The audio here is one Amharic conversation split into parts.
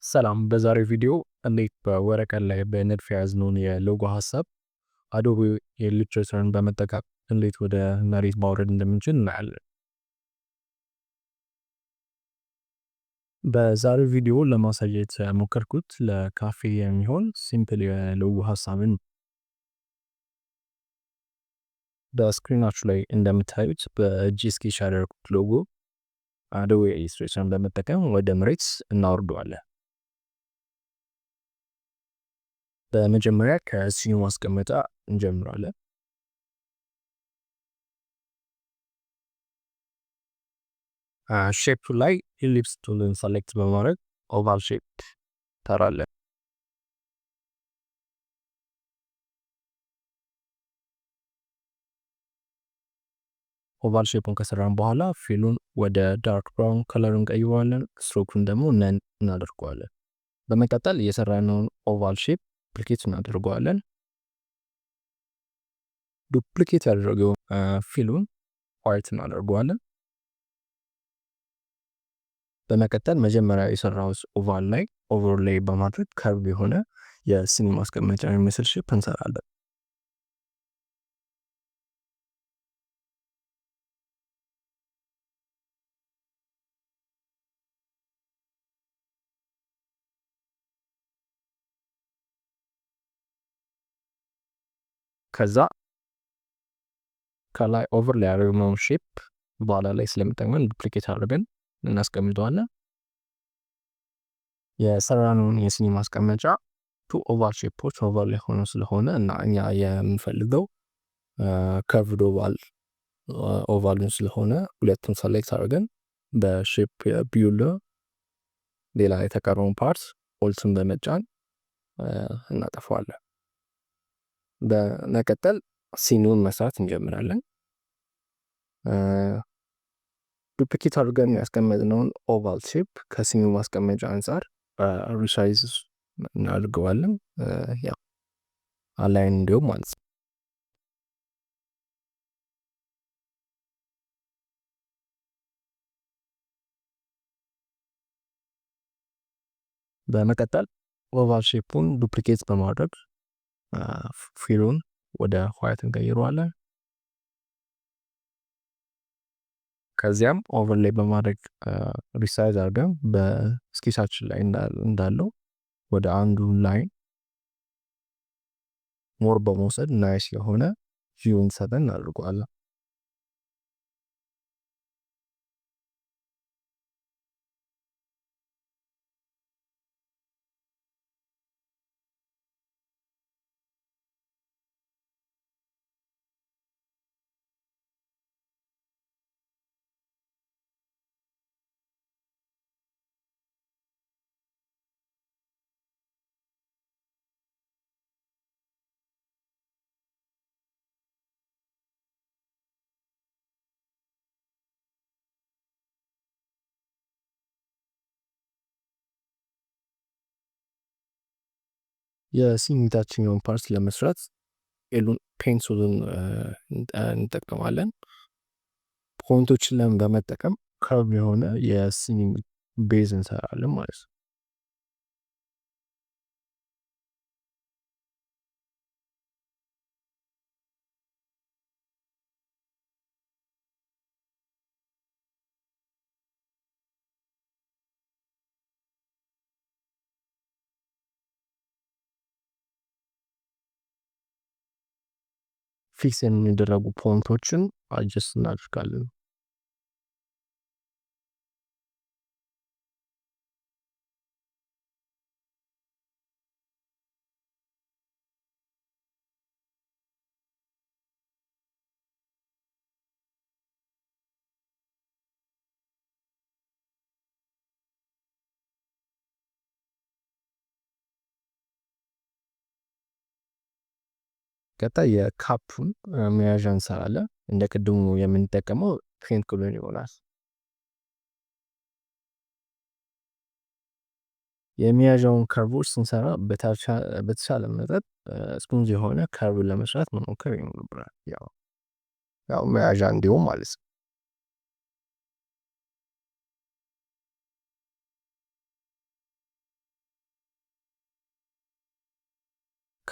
ሰላም በዛሬው ቪዲዮ እንዴት በወረቀት ላይ በንድፍ የያዝነውን የሎጎ ሀሳብ አዶቤ ኢሉስትሬተርን በመጠቀም እንዴት ወደ መሬት ማውረድ እንደምንችል እናያለን። በዛሬው ቪዲዮ ለማሳየት ሞከርኩት ለካፌ የሚሆን ሲምፕል የሎጎ ሀሳብን በስክሪናችሁ ላይ እንደምታዩት በእጅ ስኬች ያደረኩት ሎጎ አዶቤ ኢሉስትሬተርን በመጠቀም ወደ መሬት እናወርደዋለን። በመጀመሪያ ከሲኑ ማስቀመጫ እንጀምራለን። ሼፕ ላይ ኢሊፕስ ቱልን ሰሌክት በማድረግ ኦቫል ሼፕ ተራለን። ኦቫል ሼፑን ከሰራን በኋላ ፊሉን ወደ ዳርክ ብራውን ከለር እንቀይረዋለን። ስትሮኩን ደግሞ ነን እናደርገዋለን። በመቀጠል የሰራነውን ኦቫል ሼፕ ዱፕሊኬት እናደርገዋለን። ዱፕሊኬት ያደረገው ፊሉን ዋይት እናደርገዋለን። በመቀጠል መጀመሪያ የሰራው ኦቫል ላይ ኦቨርሌይ በማድረግ ከርቭ የሆነ የሲኒ ማስቀመጫ የሚመስል ሼፕ እንሰራለን። ከዛ ከላይ ኦቨርሌይ ያደረግነውን ሼፕ በኋላ ላይ ስለሚጠቅመን ዱፕሊኬት አድርገን እናስቀምጠዋለን። የሰራነውን የሲኒ ማስቀመጫ ቱ ኦቫል ሼፖች ኦቨርሌይ ሆኖ ስለሆነ እና እኛ የምንፈልገው ከርቭድ ኦቫሉን ስለሆነ ሁለቱን ሰሌክት አድርገን በሼፕ ቢውል ሌላ የተቀረውን ፓርት ኦልትን በመጫን እናጠፋዋለን። በመቀጠል ሲኒውን መስራት እንጀምራለን። ዱፕሊኬት አድርገን ያስቀመጥነውን ኦቫል ሼፕ ከሲኒው ማስቀመጫ አንጻር ሪሳይዝ እናድርገዋለን። ያው አላይን እንዲሁም ማለት ነው። በመቀጠል ኦቫል ሼፑን ዱፕሊኬት በማድረግ ፊሉን ወደ ዋይት እንቀይረዋለን። ከዚያም ኦቨርሌይ በማድረግ ሪሳይዝ አድርገን በስኬቻችን ላይ እንዳለው ወደ አንዱ ላይን ሞር በመውሰድ ናይስ የሆነ ቪው እንዲሰጠን እናደርገዋለን። የሲኒ ታችኛውን ፓርት ለመስራት ፔንሱልን እንጠቀማለን። ፖይንቶችን በመጠቀም ከርቭ የሆነ የሲኒ ቤዝ እንሰራለን ማለት ነው። ፊክስ የሚደረጉ ፖይንቶችን አጀስት እናደርጋለን። ቀጣይ የካፑን መያዣ እንሰራለን። እንደ ቅድሙ የምንጠቀመው ፔንት ክሎን ይሆናል። የሚያዣውን ከርቮች ስንሰራ በተሻለ መጠን ስሙዝ የሆነ ከርቭ ለመስራት መሞከር ይኖርብናል። ያው መያዣ እንዲሁም ማለት ነው።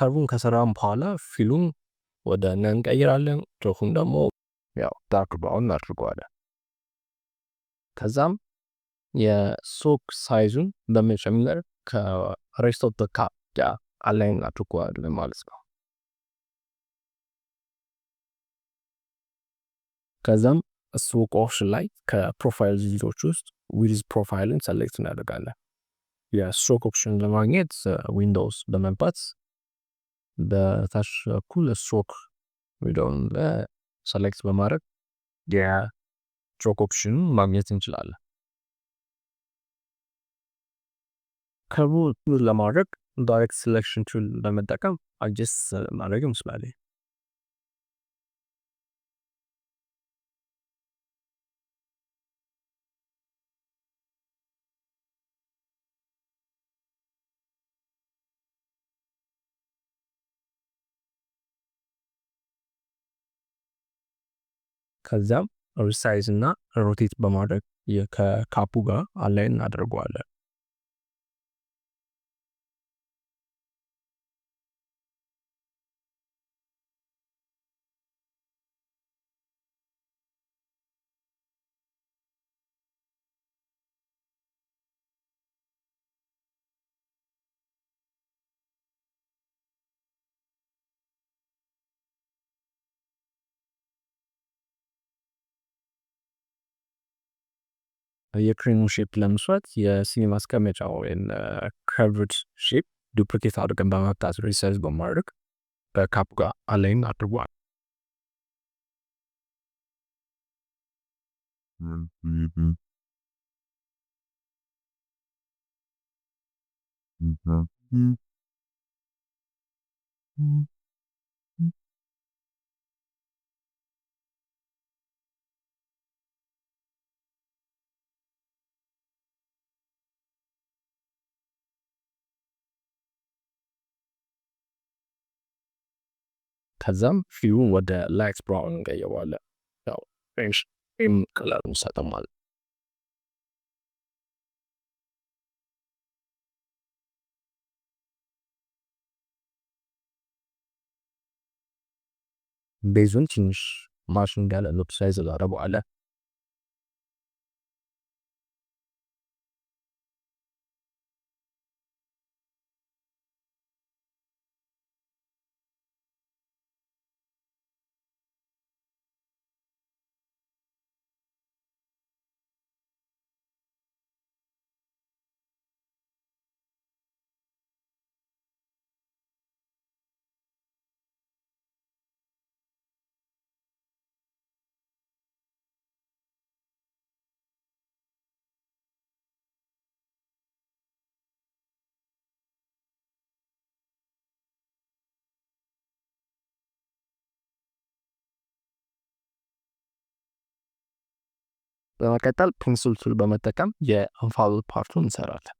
ከርቡን ከሰራን በኋላ ፊሉን ወደ ነን እንቀይራለን። ዶኩን ደግሞ ያው ዳርክ ብራውን እናድርገዋለን። ከዛም የስትሮክ ሳይዙን በመጨመር ከሬስት ኦፍ ዘ ካፕ ጋር አላይን እናድርገዋለን ማለት ነው። ከዛም ስትሮክ ኦፕሽን ላይ ከፕሮፋይል ዚቶች ውስጥ ዊድዝ ፕሮፋይልን ሰሌክት እናደርጋለን። የስትሮክ ኦፕሽን ለማግኘት ዊንዶውስ በመምጣት በታች በኩል ስትሮክ ዊዶውን ሰሌክት በማድረግ የስትሮክ ኦፕሽን ማግኘት እንችላለን። ከርቡ ለማድረግ ዳይሬክት ሴሌክሽን ቱል በመጠቀም አጀስት ማድረግ እንችላለን። ከዛም ሪሳይዝ እና ሮቴት በማድረግ ከካፑ ጋር አላይን እናደርገዋለን። የክሬኑን ሼፕ ለመስራት የሲኒ ማስቀመጫ ወይም ከርቭድ ሼፕ ዱፕሊኬት አድርገን በመምጣት ሪሳይዝ በማድረግ ከካፑ ጋር አላይን አድርጓል። ከዛም ፊሉን ወደ ላይት ብራውን እንቀይረዋለን። ያው ክሬም ከለር እንሰጠው ማለት ነው። ቤዙን ትንሽ ማሽ እንዳለ ሳይዝ አደርገዋለን። በመቀጠል ፔንስል ቱል በመጠቀም የእንፋሎት ፓርቱን እንሰራለን።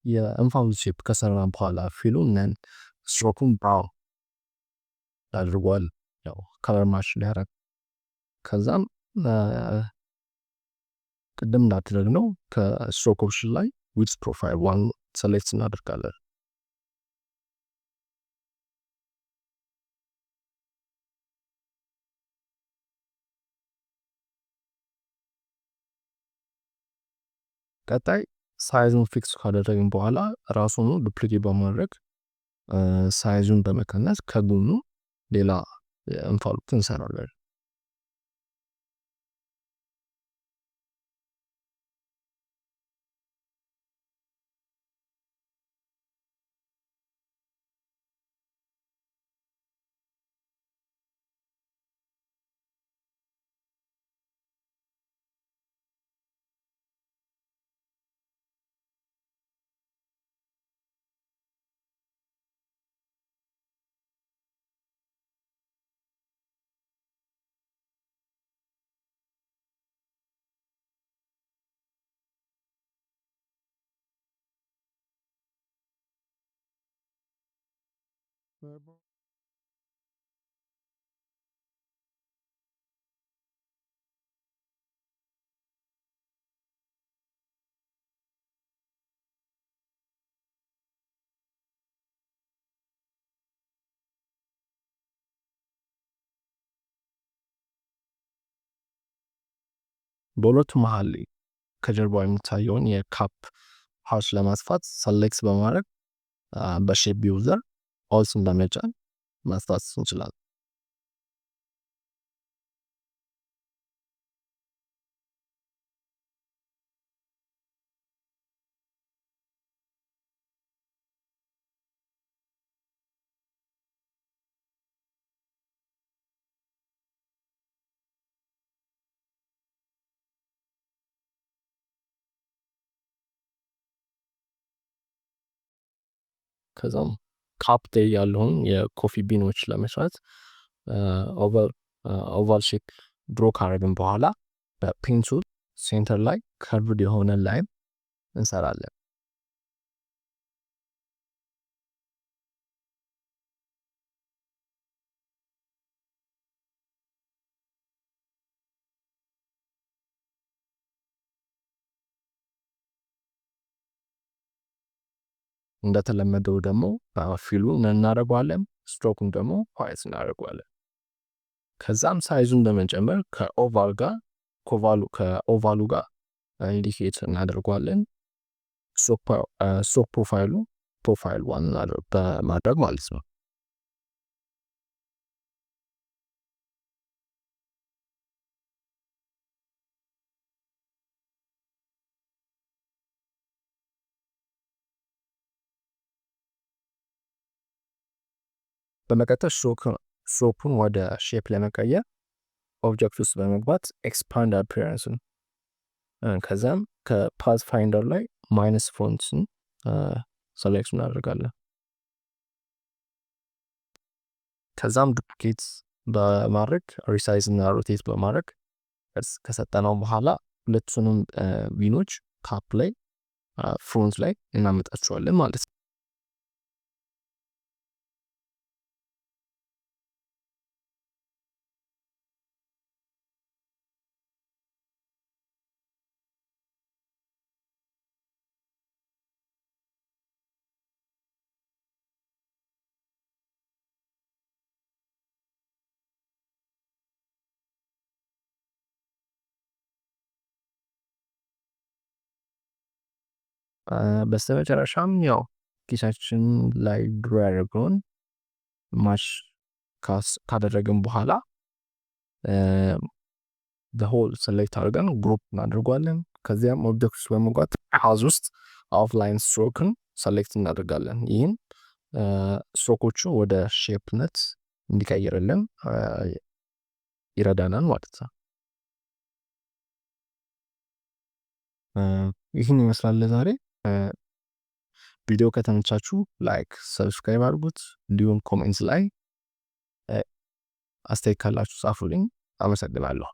የእንፋሎት ሼፕ ከሰራን በኋላ ፊሉን ስትሮኩን ብራውን አድርጓል። ያው ከለር ማች ሊያደርግ ከዛም ቅድም እንዳደረግነው ከስትሮክ ኦፕሽን ላይ ዊድዝ ፕሮፋይል ዋን ሰሌክት እናደርጋለን። ቀጣይ ሳይዙን ፊክስ ካደረግን በኋላ ራሱኑ ዱፕሊኬት በማድረግ ሳይዙን በመቀነስ ከጎኑ ሌላ እንፋሎት እንሰራለን። በሁለቱ መሃል ላይ ከጀርባው የሚታየውን የካፕ ፓርት ለማጥፋት ሰሌክት በማድረግ በሼፕ ቢውዘር ኦልስን በመጫን ማጥፋት እንችላለን። ከዛም ካፕ ላይ ያለውን የኮፊ ቢኖች ለመስራት ኦቫል ሼፕ ድሮ ካረግን በኋላ በፔንሱል ሴንተር ላይ ከርቭድ የሆነ ላይን እንሰራለን። እንደተለመደው ደግሞ ፊሉን እናደርገዋለን፣ ስትሮኩን ደግሞ ዋይት እናደርገዋለን። ከዛም ሳይዙን በመጨመር ከኦቫሉ ጋር ኢንዲኬት እናደርገዋለን። ስትሮክ ፕሮፋይል ዋን በማድረግ ማለት ነው። በመቀጠል ስትሮኩን ወደ ሼፕ ለመቀየር ኦብጀክት ውስጥ በመግባት ኤክስፓንድ አፒራንስን ከዛም ከፓዝ ፋይንደር ላይ ማይነስ ፎንትስን ሰሌክት እናደርጋለን። ከዛም ዱፕሊኬት በማድረግ ሪሳይዝ እና ሮቴት በማድረግ ቅርጽ ከሰጠነው በኋላ ሁለቱንም ዊኖች ካፕ ላይ ፍሮንት ላይ እናመጣቸዋለን ማለት ነው። በስተመጨረሻም ያው ኪሳችን ላይ ድሮ ያደረገውን ማሽ ካደረግን በኋላ በሆል ሰሌክት አድርገን ግሩፕ እናደርጓለን። ከዚያም ኦብጀክት ውስጥ በመግባት ፓዝ ውስጥ አውትላይን ስትሮክን ሰሌክት እናደርጋለን። ይህም ስትሮኮቹ ወደ ሼፕነት እንዲቀይርልን ይረዳናል ማለት ነው። ይህን ይመስላል ለዛሬ። ቪዲዮ ከተመቻችሁ ላይክ፣ ሰብስክራይብ አድርጉት። እንዲሁም ኮሜንት ላይ አስተያየት ካላችሁ ጻፉልኝ። አመሰግናለሁ።